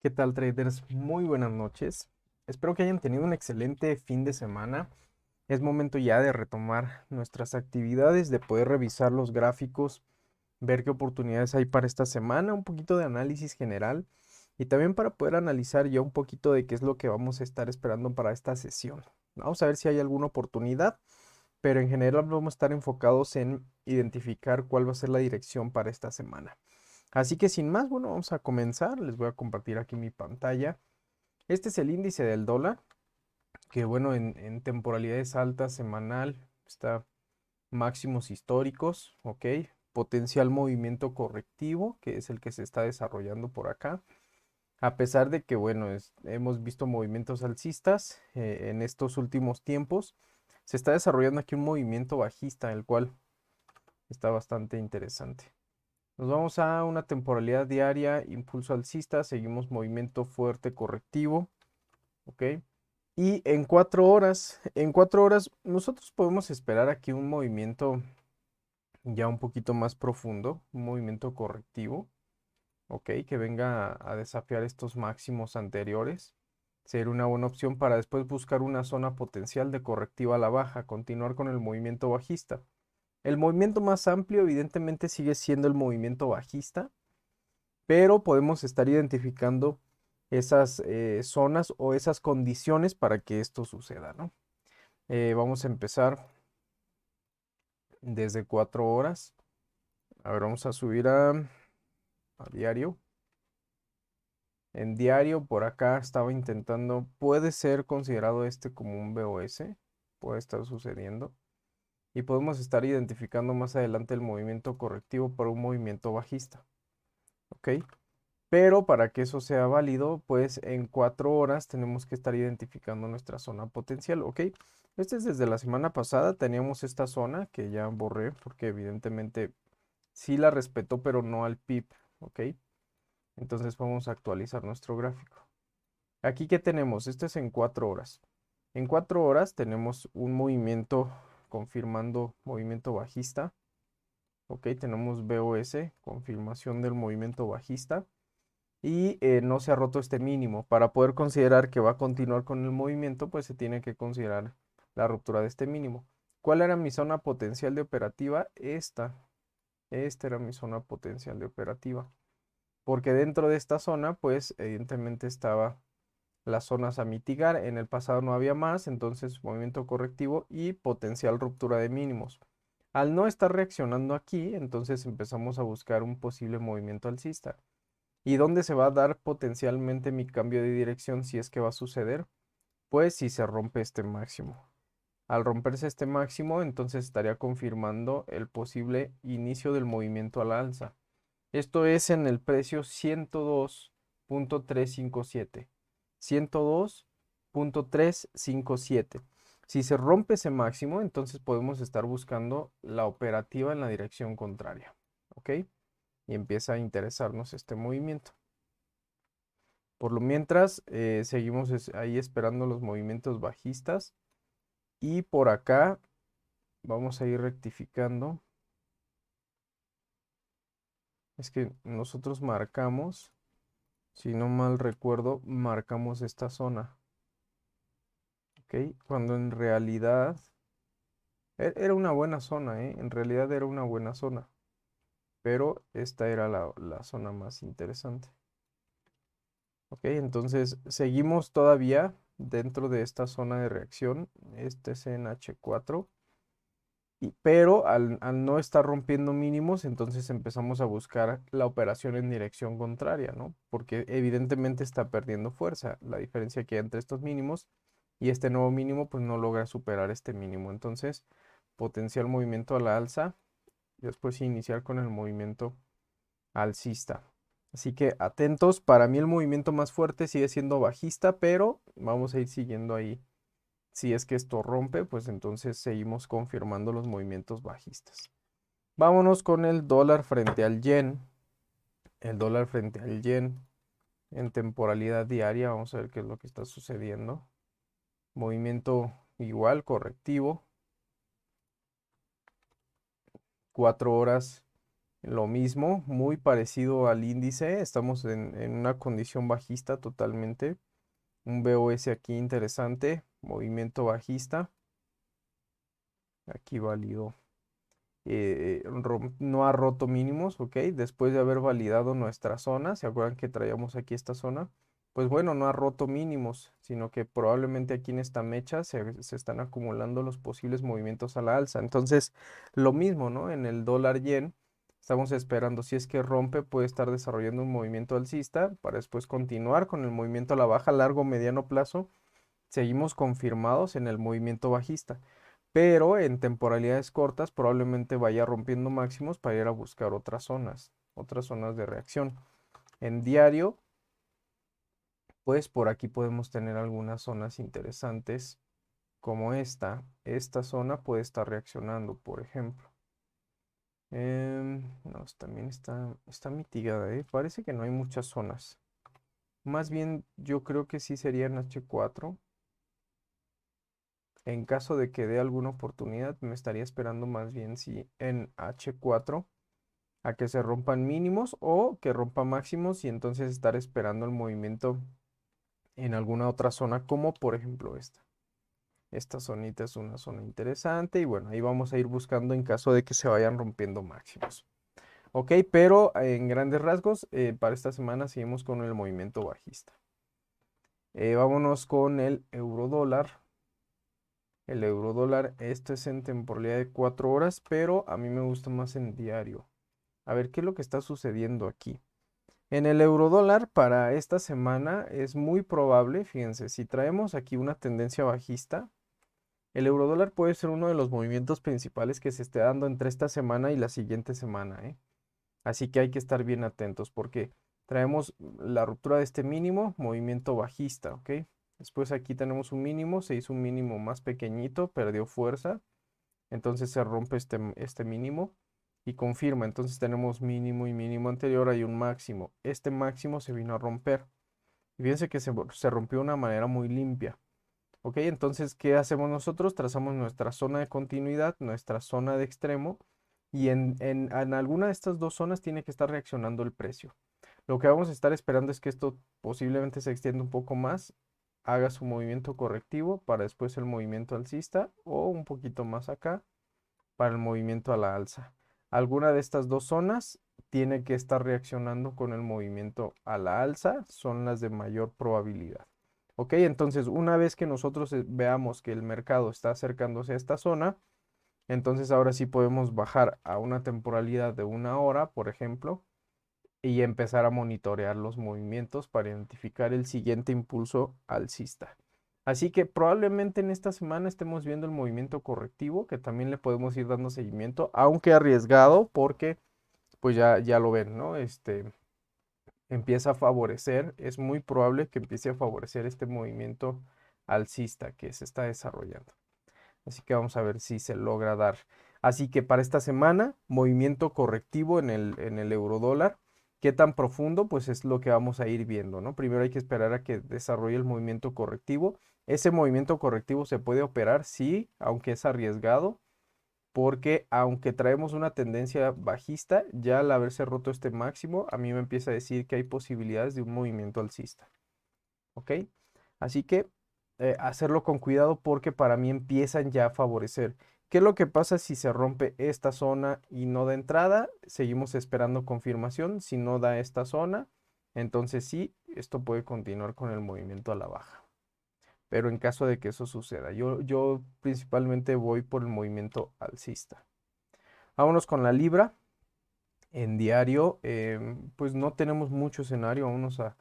¿Qué tal, traders? Muy buenas noches. Espero que hayan tenido un excelente fin de semana. Es momento ya de retomar nuestras actividades, de poder revisar los gráficos, ver qué oportunidades hay para esta semana, un poquito de análisis general y también para poder analizar ya un poquito de qué es lo que vamos a estar esperando para esta sesión. Vamos a ver si hay alguna oportunidad, pero en general vamos a estar enfocados en identificar cuál va a ser la dirección para esta semana. Así que sin más, bueno, vamos a comenzar. Les voy a compartir aquí mi pantalla. Este es el índice del dólar, que bueno, en temporalidades altas semanal está máximos históricos, ¿ok? Potencial movimiento correctivo, que es el que se está desarrollando por acá. A pesar de que, bueno, hemos visto movimientos alcistas en estos últimos tiempos, se está desarrollando aquí un movimiento bajista, el cual está bastante interesante. Nos vamos a una temporalidad diaria, impulso alcista, seguimos movimiento fuerte correctivo, ¿ok? Y en 4 horas, nosotros podemos esperar aquí un movimiento ya un poquito más profundo, un movimiento correctivo, ¿ok? Que venga a desafiar estos máximos anteriores. Sería una buena opción para después buscar una zona potencial de correctiva a la baja, continuar con el movimiento bajista. El movimiento más amplio evidentemente sigue siendo el movimiento bajista, pero podemos estar identificando esas zonas o esas condiciones para que esto suceda, ¿no? Vamos a empezar desde 4 horas. A ver, vamos a subir a diario. En diario, por acá estaba intentando, puede ser considerado este como un BOS, puede estar sucediendo. Y podemos estar identificando más adelante el movimiento correctivo para un movimiento bajista, ¿ok? Pero para que eso sea válido, pues en 4 horas tenemos que estar identificando nuestra zona potencial, ¿ok? Este es desde la semana pasada, teníamos esta zona que ya borré porque evidentemente sí la respetó, pero no al PIB, ¿ok? Entonces vamos a actualizar nuestro gráfico. Aquí, ¿qué tenemos? Este es en 4 horas. En 4 horas tenemos un movimiento confirmando movimiento bajista, ¿ok? Tenemos BOS, confirmación del movimiento bajista y no se ha roto este mínimo. Para poder considerar que va a continuar con el movimiento, pues se tiene que considerar la ruptura de este mínimo. ¿Cuál era mi zona potencial de operativa? Esta era mi zona potencial de operativa. Porque dentro de esta zona, pues evidentemente estaba las zonas a mitigar. En el pasado no había más, entonces movimiento correctivo y potencial ruptura de mínimos. Al no estar reaccionando aquí, entonces empezamos a buscar un posible movimiento alcista. ¿Y dónde se va a dar potencialmente mi cambio de dirección si es que va a suceder? Pues si se rompe este máximo. Al romperse este máximo, entonces estaría confirmando el posible inicio del movimiento a la alza. Esto es en el precio 102.357. 102.357. Si se rompe ese máximo, entonces podemos estar buscando la operativa en la dirección contraria. ¿Ok? Y empieza a interesarnos este movimiento. Por lo mientras, seguimos ahí esperando los movimientos bajistas. Y por acá vamos a ir rectificando. Es que nosotros marcamos, si no mal recuerdo, marcamos esta zona. ¿Ok? Cuando en realidad era una buena zona, ¿eh? En realidad era una buena zona. Pero esta era la zona más interesante. ¿Ok? Entonces seguimos todavía dentro de esta zona de reacción. Este es en H4. Pero al no estar rompiendo mínimos, entonces empezamos a buscar la operación en dirección contraria, ¿no? Porque evidentemente está perdiendo fuerza. La diferencia que hay entre estos mínimos y este nuevo mínimo, pues no logra superar este mínimo. Entonces, potencial movimiento a la alza, y después iniciar con el movimiento alcista. Así que atentos, para mí el movimiento más fuerte sigue siendo bajista, pero vamos a ir siguiendo ahí. Si es que esto rompe, pues entonces seguimos confirmando los movimientos bajistas. Vámonos con el dólar frente al yen. El dólar frente al yen en temporalidad diaria. Vamos a ver qué es lo que está sucediendo. Movimiento igual, correctivo. 4 horas Lo mismo, muy parecido al índice, estamos en una condición bajista totalmente. Un BOS aquí interesante, movimiento bajista, aquí válido. No ha roto mínimos, ¿ok? Después de haber validado nuestra zona, ¿se acuerdan que traíamos aquí esta zona? Pues bueno, no ha roto mínimos, sino que probablemente aquí en esta mecha se están acumulando los posibles movimientos a la alza. Entonces, lo mismo, ¿no? En el dólar yen, estamos esperando, si es que rompe, puede estar desarrollando un movimiento alcista para después continuar con el movimiento a la baja, largo, mediano plazo. Seguimos confirmados en el movimiento bajista, pero en temporalidades cortas probablemente vaya rompiendo máximos para ir a buscar otras zonas de reacción. En diario, pues por aquí podemos tener algunas zonas interesantes como esta zona puede estar reaccionando, por ejemplo. No, también está mitigada, ¿eh? Parece que no hay muchas zonas. Más bien, yo creo que sí sería en H4. En caso de que dé alguna oportunidad, me estaría esperando más bien si en H4 a que se rompan mínimos o que rompa máximos y entonces estar esperando el movimiento en alguna otra zona, como por ejemplo esta. Esta zonita es una zona interesante y bueno, ahí vamos a ir buscando en caso de que se vayan rompiendo máximos. Ok, pero en grandes rasgos, para esta semana seguimos con el movimiento bajista. Vámonos con el euro dólar. El euro dólar, esto es en temporalidad de 4 horas, pero a mí me gusta más en diario. A ver, ¿qué es lo que está sucediendo aquí? En el euro dólar para esta semana es muy probable, fíjense, si traemos aquí una tendencia bajista, el euro dólar puede ser uno de los movimientos principales que se esté dando entre esta semana y la siguiente semana, ¿eh? Así que hay que estar bien atentos porque traemos la ruptura de este mínimo, movimiento bajista, ¿ok? Después aquí tenemos un mínimo, se hizo un mínimo más pequeñito, perdió fuerza, entonces se rompe este mínimo y confirma, entonces tenemos mínimo y mínimo anterior, hay un máximo, este máximo se vino a romper. Y fíjense que se rompió de una manera muy limpia. ¿Ok? Entonces, ¿qué hacemos nosotros? Trazamos nuestra zona de continuidad, nuestra zona de extremo, y en alguna de estas dos zonas tiene que estar reaccionando el precio. Lo que vamos a estar esperando es que esto posiblemente se extienda un poco más, haga su movimiento correctivo para después el movimiento alcista o un poquito más acá para el movimiento a la alza. Alguna de estas dos zonas tiene que estar reaccionando con el movimiento a la alza, son las de mayor probabilidad. Ok, entonces una vez que nosotros veamos que el mercado está acercándose a esta zona, entonces ahora sí podemos bajar a una temporalidad de 1 hora, por ejemplo, y empezar a monitorear los movimientos para identificar el siguiente impulso alcista. Así que probablemente en esta semana estemos viendo el movimiento correctivo, que también le podemos ir dando seguimiento, aunque arriesgado, porque pues ya lo ven, ¿no? Empieza a favorecer, es muy probable que empiece a favorecer este movimiento alcista que se está desarrollando. Así que vamos a ver si se logra dar. Así que para esta semana, movimiento correctivo en el euro dólar. ¿Qué tan profundo? Pues es lo que vamos a ir viendo, ¿no? Primero hay que esperar a que desarrolle el movimiento correctivo. Ese movimiento correctivo se puede operar, sí, aunque es arriesgado, porque aunque traemos una tendencia bajista, ya al haberse roto este máximo, a mí me empieza a decir que hay posibilidades de un movimiento alcista. ¿Ok? Así que hacerlo con cuidado porque para mí empiezan ya a favorecer. ¿Qué es lo que pasa si se rompe esta zona y no da entrada? Seguimos esperando confirmación. Si no da esta zona, entonces sí, esto puede continuar con el movimiento a la baja. Pero en caso de que eso suceda, yo principalmente voy por el movimiento alcista. Vámonos con la libra. En diario, pues no tenemos mucho escenario, vámonos a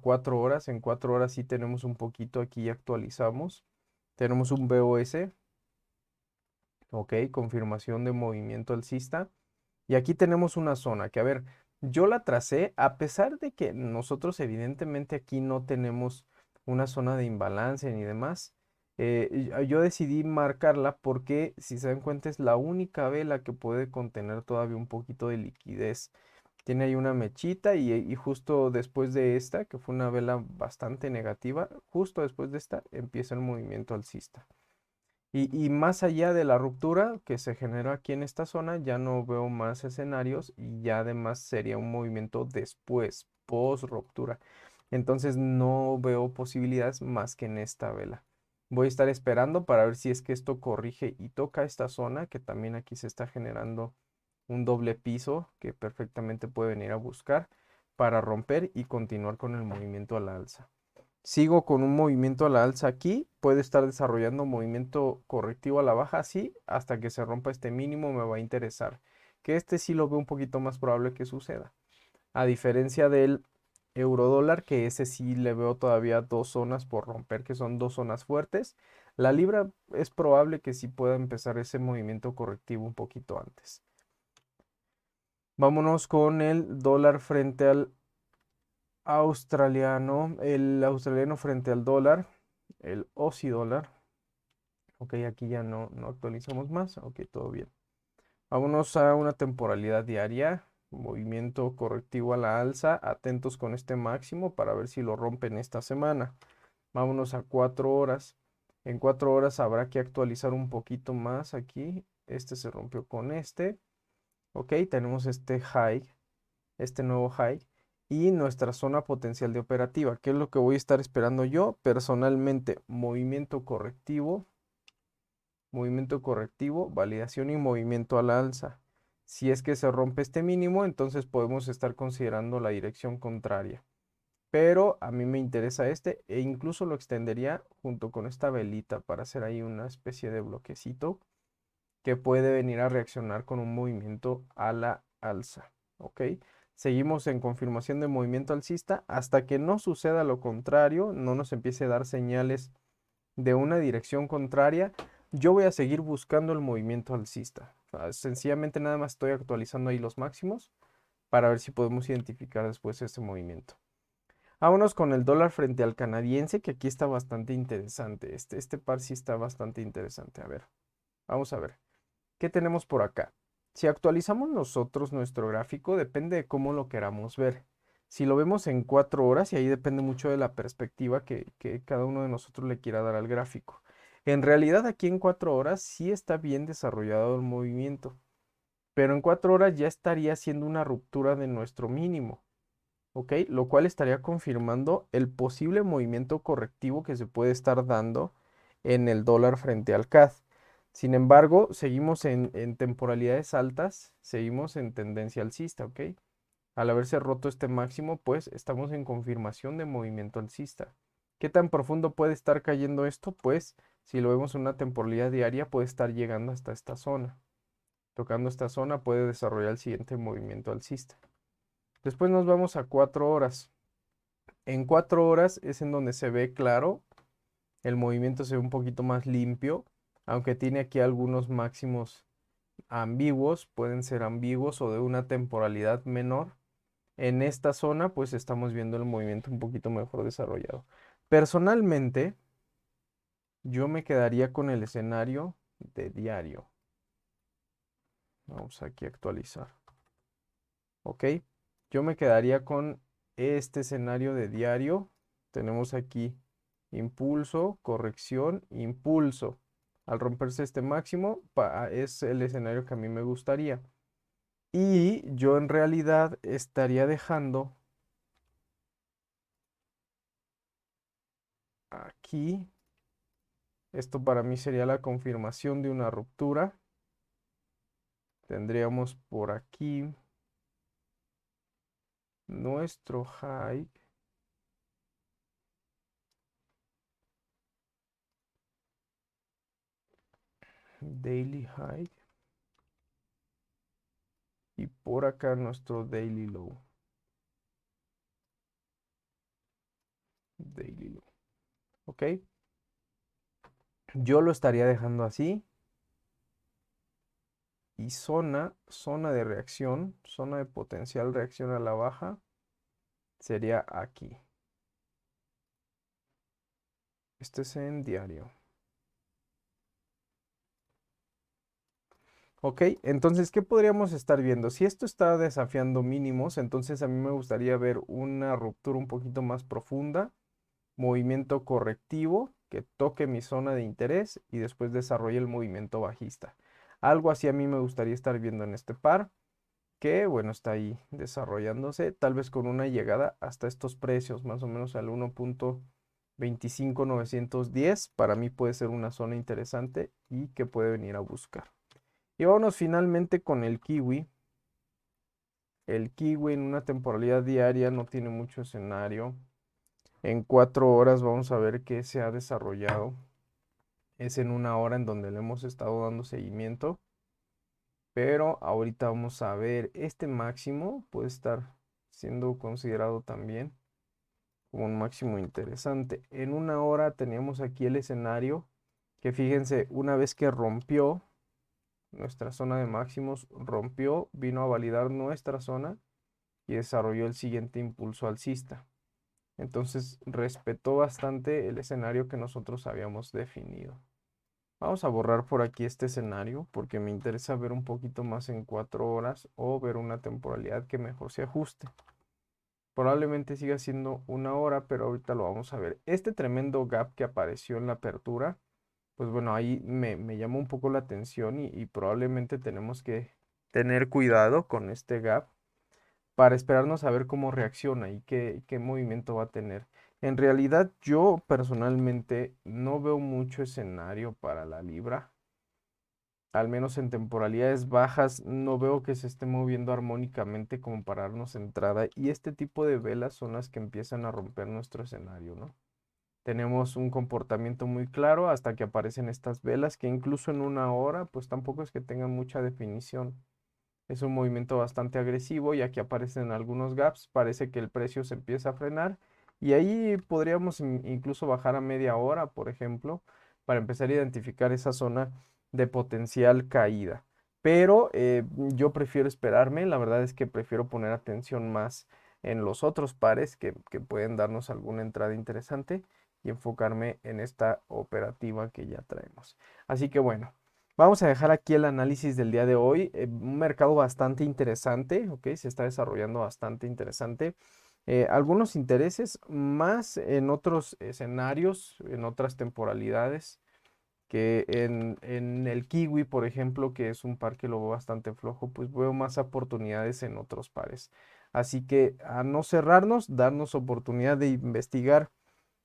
4 horas. En 4 horas sí tenemos un poquito, aquí ya actualizamos. Tenemos un BOS, ok, confirmación de movimiento alcista. Y aquí tenemos una zona que, a ver, yo la tracé, a pesar de que nosotros evidentemente aquí no tenemos una zona de imbalance ni demás. Yo decidí marcarla porque, si se dan cuenta, es la única vela que puede contener todavía un poquito de liquidez. Tiene ahí una mechita y justo después de esta, que fue una vela bastante negativa, justo después de esta empieza el movimiento alcista. Y más allá de la ruptura que se generó aquí en esta zona, ya no veo más escenarios y ya además sería un movimiento después, post ruptura. Entonces no veo posibilidades más que en esta vela. Voy a estar esperando para ver si es que esto corrige y toca esta zona, que también aquí se está generando un doble piso que perfectamente puede venir a buscar para romper y continuar con el movimiento a la alza. Sigo con un movimiento a la alza aquí, puede estar desarrollando un movimiento correctivo a la baja así, hasta que se rompa este mínimo me va a interesar. Que este sí lo veo un poquito más probable que suceda. A diferencia del euro dólar, que ese sí le veo todavía dos zonas por romper, que son dos zonas fuertes. La libra es probable que sí pueda empezar ese movimiento correctivo un poquito antes. Vámonos con el dólar frente al australiano, el australiano frente al dólar, el Aussie dólar. Ok, aquí ya no actualizamos más. Ok, todo bien. Vámonos a una temporalidad diaria. Movimiento correctivo a la alza. Atentos con este máximo para ver si lo rompen esta semana. Vámonos a 4 horas. En 4 horas habrá que actualizar un poquito más aquí. Este se rompió con este. Ok, tenemos este high, este nuevo high. Y nuestra zona potencial de operativa. ¿Qué es lo que voy a estar esperando yo? Personalmente, movimiento correctivo, validación y movimiento a la alza. Si es que se rompe este mínimo, entonces podemos estar considerando la dirección contraria. Pero a mí me interesa este e incluso lo extendería junto con esta velita para hacer ahí una especie de bloquecito que puede venir a reaccionar con un movimiento a la alza. ¿Ok? Seguimos en confirmación de movimiento alcista hasta que no suceda lo contrario, no nos empiece a dar señales de una dirección contraria. Yo voy a seguir buscando el movimiento alcista. Sencillamente nada más estoy actualizando ahí los máximos para ver si podemos identificar después este movimiento. Vámonos con el dólar frente al canadiense, que aquí está bastante interesante. Este par sí está bastante interesante. A ver, vamos a ver. ¿Qué tenemos por acá? Si actualizamos nosotros nuestro gráfico, depende de cómo lo queramos ver. Si lo vemos en 4 horas, y ahí depende mucho de la perspectiva que cada uno de nosotros le quiera dar al gráfico. En realidad aquí en 4 horas sí está bien desarrollado el movimiento, pero en 4 horas ya estaría haciendo una ruptura de nuestro mínimo, ¿ok? Lo cual estaría confirmando el posible movimiento correctivo que se puede estar dando en el dólar frente al CAD. Sin embargo, seguimos en temporalidades altas, seguimos en tendencia alcista, ¿ok? Al haberse roto este máximo, pues estamos en confirmación de movimiento alcista. ¿Qué tan profundo puede estar cayendo esto? Pues si lo vemos en una temporalidad diaria, puede estar llegando hasta esta zona. Tocando esta zona puede desarrollar el siguiente movimiento alcista. Después nos vamos a 4 horas. En 4 horas es en donde se ve claro, el movimiento se ve un poquito más limpio, aunque tiene aquí algunos máximos ambiguos, pueden ser ambiguos o de una temporalidad menor. En esta zona pues estamos viendo el movimiento un poquito mejor desarrollado. Personalmente, yo me quedaría con el escenario de diario. Vamos aquí a actualizar. Ok, yo me quedaría con este escenario de diario. Tenemos aquí impulso, corrección, impulso. Al romperse este máximo, es el escenario que a mí me gustaría. Y yo en realidad estaría dejando aquí, esto para mí sería la confirmación de una ruptura. Tendríamos por aquí nuestro high. Daily high. Y por acá nuestro daily low. Daily low. ¿Ok? Yo lo estaría dejando así. Y zona de reacción, zona de potencial reacción a la baja, sería aquí. Este es en diario. Ok, entonces, ¿qué podríamos estar viendo? Si esto está desafiando mínimos, entonces a mí me gustaría ver una ruptura un poquito más profunda, movimiento correctivo que toque mi zona de interés y después desarrolle el movimiento bajista. Algo así a mí me gustaría estar viendo en este par, que bueno, está ahí desarrollándose, tal vez con una llegada hasta estos precios, más o menos al 1.25910. Para mí puede ser una zona interesante y que puede venir a buscar. Y vámonos finalmente con el kiwi. El kiwi en una temporalidad diaria no tiene mucho escenario. En 4 horas vamos a ver qué se ha desarrollado. Es en una hora en donde le hemos estado dando seguimiento. Pero ahorita vamos a ver, este máximo puede estar siendo considerado también como un máximo interesante. En una hora teníamos aquí el escenario que, fíjense, una vez que rompió nuestra zona de máximos, rompió, vino a validar nuestra zona y desarrolló el siguiente impulso alcista. Entonces respetó bastante el escenario que nosotros habíamos definido. Vamos a borrar por aquí este escenario porque me interesa ver un poquito más en 4 horas o ver una temporalidad que mejor se ajuste. Probablemente siga siendo una hora, pero ahorita lo vamos a ver. Este tremendo gap que apareció en la apertura, pues bueno, ahí me llamó un poco la atención y probablemente tenemos que tener cuidado con este gap para esperarnos a ver cómo reacciona y qué movimiento va a tener. En realidad, yo personalmente no veo mucho escenario para la libra. Al menos en temporalidades bajas, no veo que se esté moviendo armónicamente como para darnos entrada. Y este tipo de velas son las que empiezan a romper nuestro escenario, ¿no? Tenemos un comportamiento muy claro hasta que aparecen estas velas que incluso en una hora, pues tampoco es que tengan mucha definición. Es un movimiento bastante agresivo y aquí aparecen algunos gaps. Parece que el precio se empieza a frenar y ahí podríamos incluso bajar a media hora, por ejemplo, para empezar a identificar esa zona de potencial caída. Pero yo prefiero esperarme. La verdad es que prefiero poner atención más en los otros pares que pueden darnos alguna entrada interesante y enfocarme en esta operativa que ya traemos. Así que bueno. Vamos a dejar aquí el análisis del día de hoy. Un mercado bastante interesante, ¿ok? Se está desarrollando bastante interesante. Algunos intereses más en otros escenarios, en otras temporalidades, que en el kiwi, por ejemplo, que es un par que lo veo bastante flojo, pues veo más oportunidades en otros pares. Así que a no cerrarnos, darnos oportunidad de investigar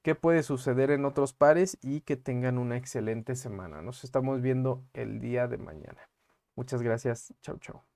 qué puede suceder en otros pares y que tengan una excelente semana. Nos estamos viendo el día de mañana. Muchas gracias. Chau, chau.